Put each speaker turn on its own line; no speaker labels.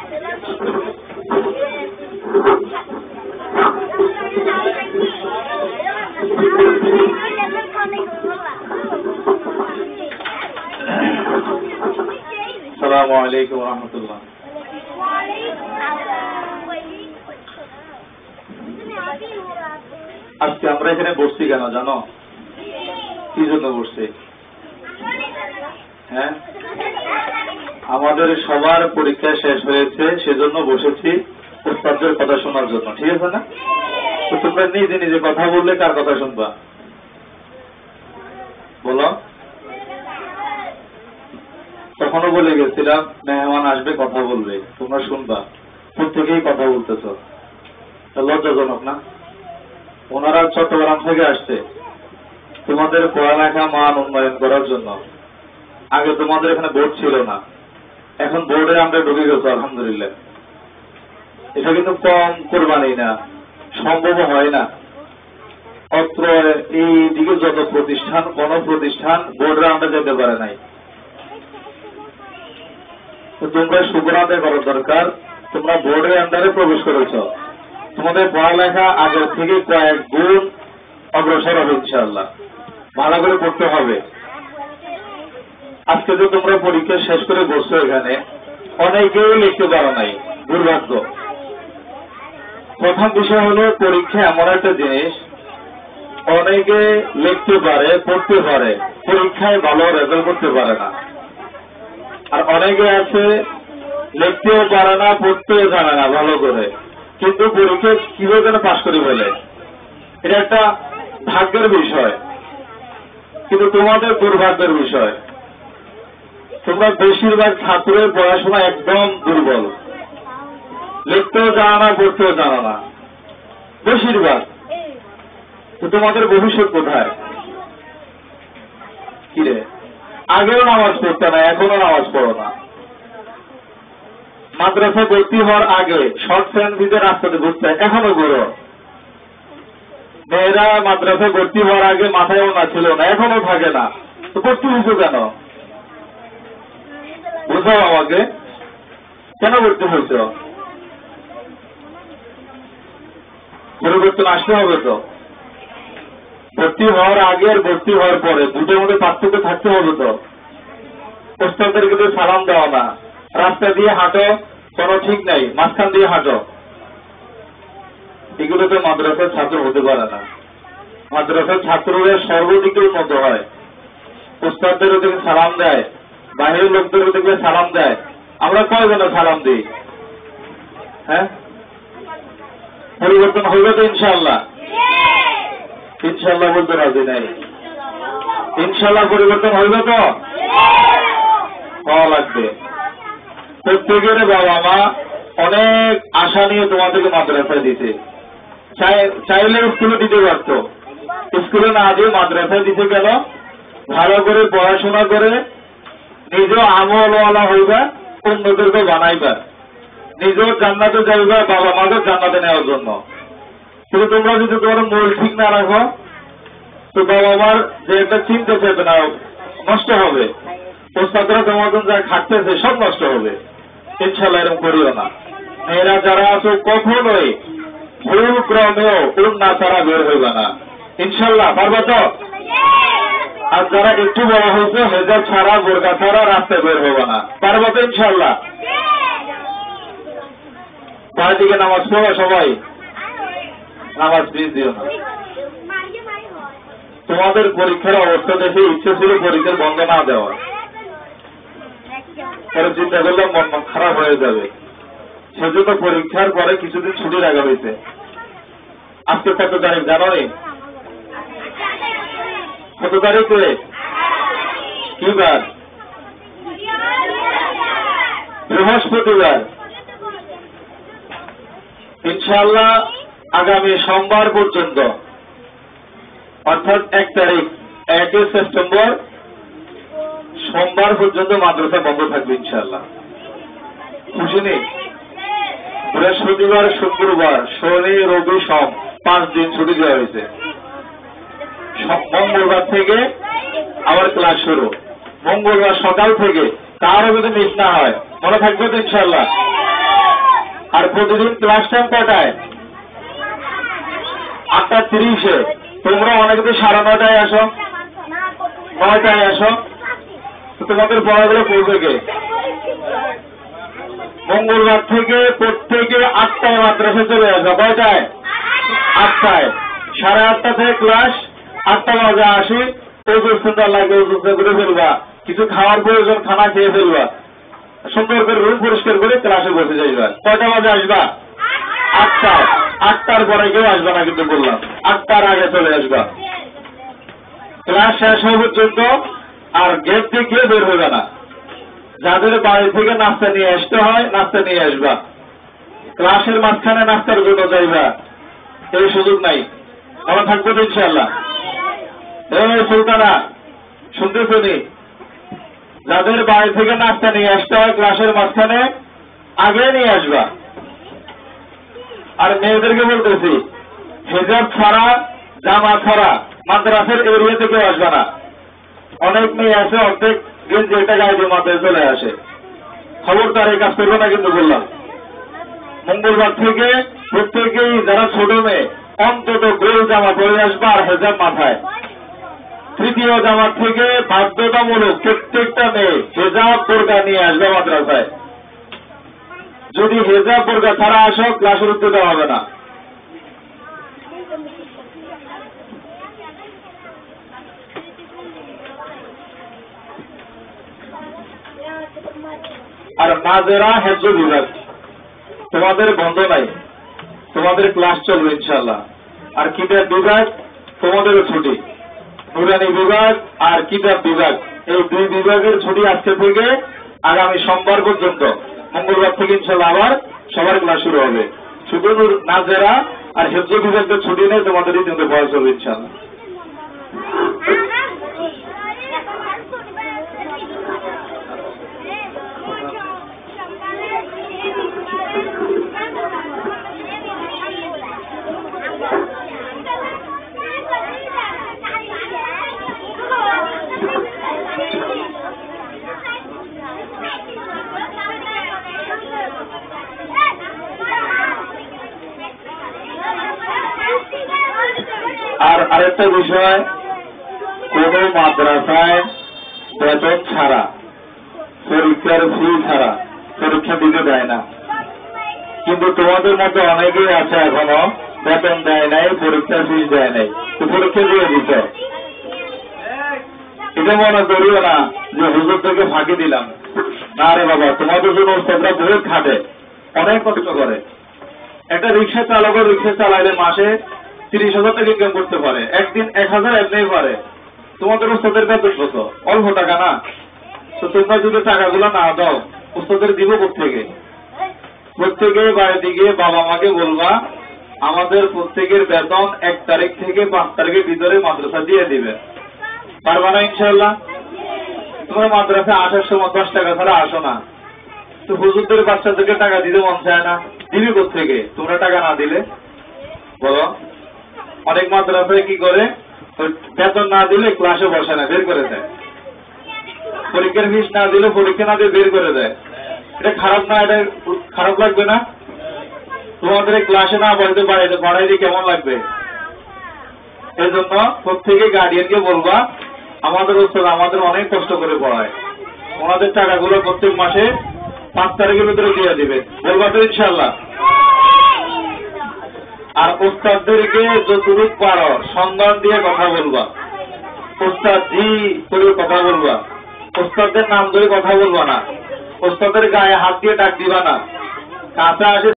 আসসালামু আলাইকুম ওয়া রাহমাতুল্লাহ। আজকে আমরা এখানে বসছি কেন জানো? কি জন্য বসছি? হ্যাঁ, আমাদের সবার পরীক্ষা শেষ হয়েছে, সেজন্য বসেছি উস্তাদের কথা শোনার জন্য। ঠিক আছে না? তো তোমরা নিজে নিজে কথা বললে কার কথা শুনবা বলো? তখনও বলে গেছিলাম মেহমান আসবে, কথা বলবে, তোমরা শুনবা। প্রত্যেকেই কথা বলতেছ, লজ্জাজনক না? ওনারা চট্টগ্রাম থেকে আসছে তোমাদের পড়ালেখা মান উন্নয়ন করার জন্য। আগে তোমাদের এখানে বোর্ড ছিল না, এখন বোর্ডে আমরা ঢুকে গেছো আলহামদুলিল্লাহ। এটা কিন্তু কম কোরবানি না, সম্ভব হয় না। অত্র এই দিকে যত প্রতিষ্ঠান, কোন প্রতিষ্ঠান বোর্ডে আমরা যেতে পারে নাই। তোমরা শুকর আদায় করার দরকার, তোমরা বোর্ডের আন্ডারে প্রবেশ করেছ। তোমাদের পড়ালেখা আগের থেকে কয়েক গুণ অগ্রসর হবে ইনশাআল্লাহ। ভালো করে পড়তে হবে। আজকে তো তোমরা পরীক্ষা শেষ করে বসছো এখানে, অনেকেই লিখতে পারো নাই, দুর্ভাগ্য। প্রথম বিষয় হলো পরীক্ষা এমন একটা জিনিস, অনেকে লিখতে পারে, পড়তে পারে, পরীক্ষায় ভালো রেজাল্ট করতে পারে না। আর অনেকে আছে লিখতেও পারে না, পড়তেও জানে না ভালো করে, কিন্তু পরীক্ষা কিভাবে যেন পাশ করে ফেলে। এটা একটা ভাগ্যের বিষয়, কিন্তু তোমাদের দুর্ভাগ্যের বিষয়। তোমরা বেশিরভাগ ছাত্রের পড়াশোনা একদম দুর্বল, লিখতেও জানো না, পড়তেও জানো না বেশিরভাগ। তো তোমাদের ভবিষ্যৎ কোথায়? কিরে, আগেও নামাজ পড়তে না, এখনো নামাজ পড়ো না। মাদ্রাসা ভর্তি হওয়ার আগে শর্ট ফ্যান্সিতে রাস্তাতে ঘুরতে, এখনো ঘুরো। মেয়েরা মাদ্রাসা ভর্তি হওয়ার আগে মাথায় ওনা ছিল না, এখনো থাকে না। তো ভর্তি হয়েছো কেন? বুঝাও আমাকে, কেন ভর্তি হয়েছ? পরিবর্তন আসতে হবে তো। ভর্তি হওয়ার আগে আর ভর্তি হওয়ার পরে দুটোর মধ্যে পার্থক্য থাকতে হবে তো। ওস্তাদদেরকে তো সালাম দেওয়া না, রাস্তা দিয়ে হাঁটো, কোনো ঠিক নাই, মাঝখান দিয়ে হাঁটো। এগুলো তো মাদ্রাসার ছাত্র হতে পারে না। মাদ্রাসার ছাত্ররা সর্বদিকে উন্নত হয়। ওস্তাদদেরও দেখে সালাম দেয়, বাহিরের লোকদেরও দেখবে সালাম দেয়। আমরা কয়জনে সালাম দিই? হ্যাঁ, পরিবর্তন হইবে তো ইনশাআল্লাহ? ইনশাআল্লাহ বলতে রাজি নাই। ইনশাআল্লাহ পরিবর্তন হইবে তো? হওয়া লাগবে। প্রত্যেকের বাবা মা অনেক আশা নিয়ে তোমাদেরকে মাদ্রাসায় দিতে চাইলে স্কুলে দিতে পারত, স্কুলে না দিয়ে মাদ্রাসায় দিতে গেল। ভালো করে পড়াশোনা করে নিজেও আমলওয়ালা হইবা, অন্যদেরকে বানাইবা, নিজেও জান্নাতে যাইবা, বাবা মাকে জান্নাতে নেওয়ার জন্য। কিন্তু তোমরা যদি তোমার মূল ঠিক না রাখো, তো বাবা মার যে একটা চিন্তা চেতনা নষ্ট হবে। ওস্তাদরা তোমাদের যা খাটতেছে সব নষ্ট হবে। ইনশাআল্লাহ এরকম করিও না। মেয়েরা যারা আছো কখনোই ভুল ক্রমেও না তারা বের হইবে না। ইনশাআল্লাহ পারবা তো? আর যারা একটু বড় হয়েছে, হেজাব ছাড়া, বোরকা ছাড়া রাস্তায় বের হইবে না। পারবা তো ইনশাআল্লাহ? চারিদিকে নামাজ পড়ো সবাই, নামাজ মিস দিও না। তোমাদের পরীক্ষার অবস্থা দেখে ইচ্ছে ছিল পরীক্ষার বন্ধ না দেওয়া, পরে চিন্তা করলাম মন খারাপ হয়ে যাবে, সেজন্য পরীক্ষার পরে কিছুদিন ছুটি রাখা হয়েছে। আজকে কত তারিখ জানো? কত তারিখে? কি বার? বৃহস্পতিবার। ইনশাআল্লাহ আগামী সোমবার পর্যন্ত, অর্থাৎ 1 তারিখ 1 সেপ্টেম্বর সোমবার পর্যন্ত মাদ্রাসা বন্ধ থাকবে ইনশাআল্লাহ। খুশি নেই? বৃহস্পতিবার, শুক্রবার, শনি, রবি, সোম 5 দিন ছুটি দেওয়া হয়েছে। মঙ্গলবার থেকে আবার ক্লাস শুরু। মঙ্গলবার সকাল থেকে কারো যদি মিস না হয়, মনে থাকবে তো ইনশাআল্লাহ? আর প্রতিদিন ক্লাস টাইম কটায়? 8:30-এ। তোমরা অনেকে তো 9:30টায় আসো, 9টায় আসো, তো তোমাদের পড়াগুলো পড়বে কে? মঙ্গলবার থেকে প্রত্যেকে 8টায় মাদ্রাসা চলে আসবে। কয়টায়? 8টায়। 8:30 থেকে ক্লাস, 8টা বাজে আসি, ওজুস্তা লাগে, ওজুস্তা করে ফেলবা, কিছু খাওয়ার প্রয়োজন খানা খেয়ে ফেলবা, সুন্দর করে রুম পরিষ্কার করে ক্লাসে বসে যাইবা। কয়টা বাজে আসবা? 8টায়। 8টার পরে কেউ আসবা না কিন্তু বললাম, 8টার আগে চলে আসবা। ক্লাস শেষ হওয়া পর্যন্ত আর গেট দিয়ে কেউ বের হবে না। যাদের বাড়ি থেকে নাস্তা নিয়ে আসতে হয় নাস্তা নিয়ে আসবা, ক্লাসের মাঝখানে নাস্তার জন্য যাইবা, এই সুযোগ নাই। মনে থাকবে তো ইনশাআল্লাহ? সুলতানা শুনতেছো নি? যাদের বাড়ি থেকে নাস্তা নিয়ে আসতে হয় ক্লাসের মাঝখানে আগে নিয়ে আসবা। আর মেয়েদেরকে বলতেছি, হিজাব ছাড়া, জামা ছাড়া মাদ্রাসার এরিয়া থেকে আসবে না। অনেক মেয়ে আছে অর্ধেক গেঞ্জি একটা গায়ে দিয়ে মাথায় চলে আসে, খবরদার এই কাজ করবে না কিন্তু বললাম। মঙ্গলবার থেকে প্রত্যেকেই যারা ছোট মেয়ে অন্তত গোল জামা পরে আসবা আর হেজাব মাথায়। তৃতীয় জামাত থেকে বাধ্যতামূলক প্রত্যেকটা মেয়ে হেজাব বোরকা নিয়ে আসবে মাদ্রাসায়। যদি হেজাব বোরকা ছাড়া আসো ক্লাসের উত্তর হবে না। আর নাজেরা হেফজ বিভাগ তোমাদের বন্ধ নাই, তোমাদের ক্লাস চলবে ইনশাআল্লাহ। আর কিতাব বিভাগ তোমাদেরও ছুটি। নুরানি বিভাগ আর কিতাব বিভাগ এই দুই বিভাগের ছুটি আজকে থেকে আগামী সোমবার পর্যন্ত। মঙ্গলবার থেকে ইনশাআল্লাহ আবার সবার ক্লাস শুরু হবে। শুধু নাজেরা আর হেফজ বিভাগের ছুটি নেই, তোমাদের রীতিমতো পড়া চলবে ইনশাআল্লাহ। আর আরেকটা বিষয়, কোন মাদ্রাসায় বেতন ছাড়া, পরীক্ষার ফি ছাড়া পরীক্ষা দিতে দেয় না। কিন্তু তোমাদের মধ্যে অনেকেই আছে এখনো বেতন দেয় নাই, পরীক্ষার ফিস দেয় নাই, তো পরীক্ষা দিয়ে দিতে। এটা মনে করিও না যে হুজুর থেকে ফাঁকি দিলাম, না রে বাবা, তোমাদের জন্য ওস্তাদরা বহুত খাটে, অনেক কষ্ট করে। একটা রিক্সা চালকও রিক্সা চালাইলে মাসে 30,000 টাকা ইনকাম করতে পারে, একদিন 1,000 এমনি পারে। তোমাদের ওস্তাদের বেতন কত? অল্প টাকা না? তো তোমরা যদি টাকাগুলো না দাও ওস্তাদের দিব কোথেকে? প্রত্যেকে বাড়িতে গিয়ে বাবা মাকে বলবা আমাদের প্রত্যেকের বেতন 1 তারিখ থেকে 5 তারিখের ভিতরে মাদ্রাসা দিয়ে দিবে। পারবা না ইনশাআল্লাহ? তোমরা মাদ্রাসায় আসার সময় 10 টাকা ছাড়া আসো না, তো হুজুরদের বাচ্চাদেরকে টাকা দিতে মন চায় না, দিবি কোথেকে তোমরা টাকা না দিলে? বলো। অনেক মাদ্রাসায় কি করে, বেতন না দিলে ক্লাসে বসে না, বের করে দেয়। পরীক্ষার ফিস না দিলে পরীক্ষা না দিয়ে বের করে দেয়। এটা খারাপ না? এটা খারাপ লাগবে না? তোমাদের ক্লাসে না বলতে বাড়াইতে কেমন লাগবে? এই জন্য প্রত্যেকে গার্ডিয়ানকে বলবা আমাদের ওস্তাদ আমাদের অনেক কষ্ট করে পড়ায়, ওনাদের টাকাগুলো প্রত্যেক মাসে 5 তারিখের ভিতরে দিয়ে দিবে। বলবা তো ইনশাআল্লাহ? আর ওস্তাদদেরকে যতটুকু পারো সম্মান দিয়ে কথা বলবা, ওস্তাদ জি করে কথা বলবা, ওস্তাদদের নাম ধরে কথা বলবা না, ওস্তাদের গায়ে হাত দিয়ে ডাক দিবা না। কাছে আসে